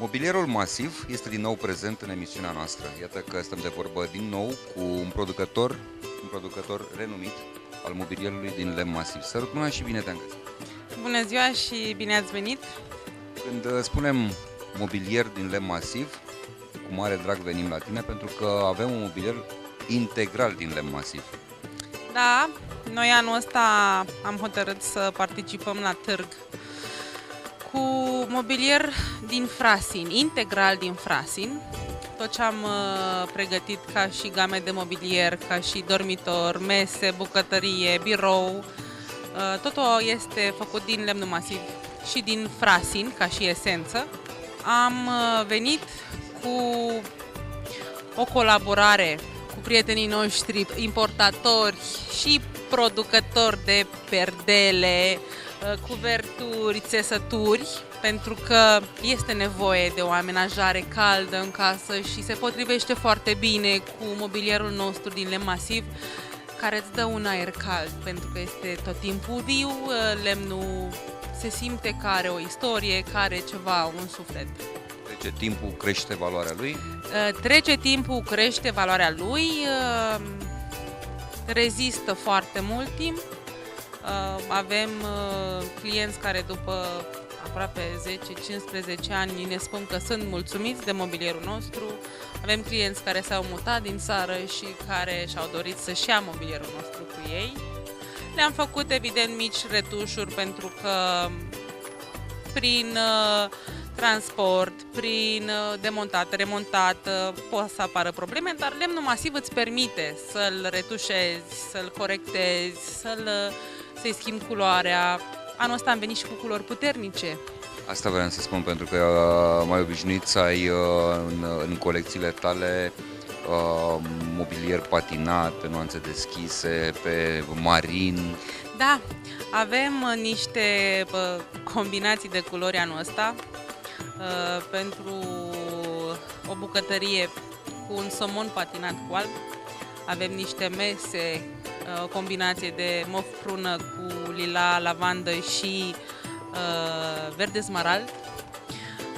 Mobilierul masiv este din nou prezent în emisiunea noastră. Iată că stăm de vorbă din nou cu un producător renumit al mobilierului din lemn masiv. Sărut mâna și bine te-am găsit! Bună ziua și bine ați venit! Când spunem mobilier din lemn masiv, cu mare drag venim la tine pentru că avem un mobilier integral din lemn masiv. Da, noi anul ăsta am hotărât să participăm la târg cu mobilier din frasin, integral din frasin. Tot ce am pregătit ca și game de mobilier, ca și dormitor, mese, bucătărie, birou, totul este făcut din lemn masiv și din frasin, ca și esență. Am venit cu o colaborare cu prietenii noștri, importatori și producători de perdele, cuverturi, țesături, pentru că este nevoie de o amenajare caldă în casă și se potrivește foarte bine cu mobilierul nostru din lemn masiv, care îți dă un aer cald, pentru că este tot timpul viu, lemnul se simte că are o istorie, că are ceva, un suflet. Trece timpul, crește valoarea lui. Trece timpul, crește valoarea lui, rezistă foarte mult timp. Avem clienți care după aproape 10-15 ani ne spun că sunt mulțumiți de mobilierul nostru. Avem clienți care s-au mutat din țară și care și-au dorit să-și ia mobilierul nostru cu ei. Le-am făcut evident mici retușuri pentru că prin transport, prin demontat, remontat, pot să apară probleme, dar lemnul masiv îți permite să-l retușezi, să-l corectezi, să-i schimbi culoarea. Anul ăsta am venit și cu culori puternice. Asta vreau să spun, pentru că mai obișnuit să ai în colecțiile tale mobilier patinat, pe nuanțe deschise, pe marin. Da, avem niște combinații de culori anul ăsta pentru o bucătărie cu un somon patinat cu alb. Avem niște mese, o combinație de mov prună cu lila, lavandă și verde smarald.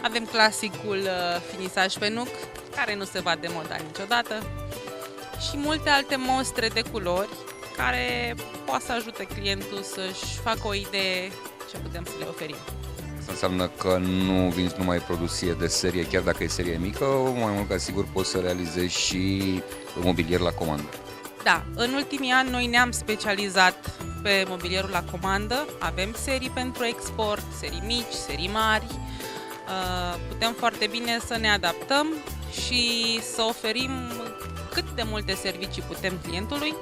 Avem clasicul finisaj pe nuc, care nu se va demoda niciodată, și multe alte mostre de culori care poate să ajute clientul să-și facă o idee ce putem să le oferim. Asta înseamnă că nu vinzi numai produsie de serie, chiar dacă e serie mică, mai mult ca sigur poți să realizezi și mobilier la comandă. Da, în ultimii ani noi ne-am specializat pe mobilierul la comandă, avem serii pentru export, serii mici, serii mari, putem foarte bine să ne adaptăm și să oferim cât de multe servicii putem clientului.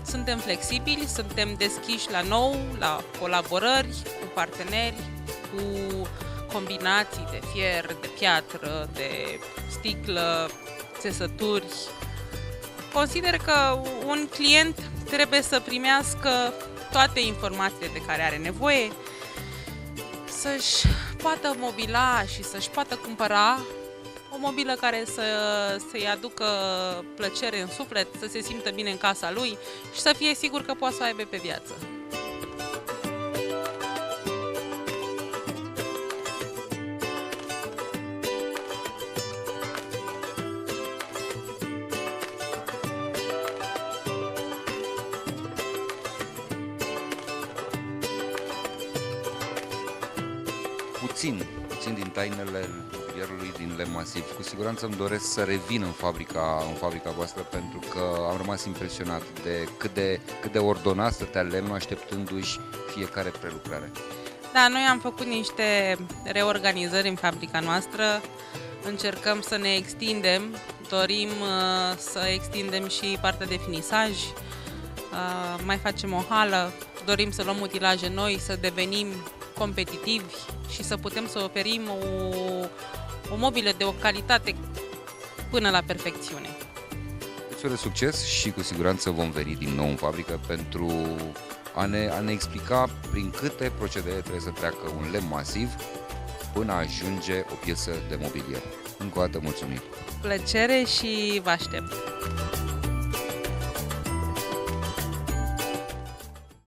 Suntem flexibili, suntem deschiși la nou, la colaborări cu parteneri, cu combinații de fier, de piatră, de sticlă, țesături. Consider că un client trebuie să primească toate informațiile de care are nevoie, să-și poată mobila și să-și poată cumpăra o mobilă care să-i aducă plăcere în suflet, să se simtă bine în casa lui și să fie sigur că poate să o aibă pe viață. Puțin din tainele mobilierului din lemn masiv. Cu siguranță îmi doresc să revin în fabrica voastră, pentru că am rămas impresionat de cât de ordonat stătea lemnul, așteptându-și fiecare prelucrare. Da, noi am făcut niște reorganizări în fabrica noastră, încercăm să ne extindem, dorim să extindem și partea de finisaj, mai facem o hală, dorim să luăm utilaje noi, să devenim competitivi și să putem să oferim o mobilă de o calitate până la perfecțiune. Îți succes și cu siguranță vom veni din nou în fabrică pentru a ne explica prin câte procedee trebuie să treacă un lemn masiv până ajunge o piesă de mobilier. Încă o dată mulțumim! Plăcere și vă aștept!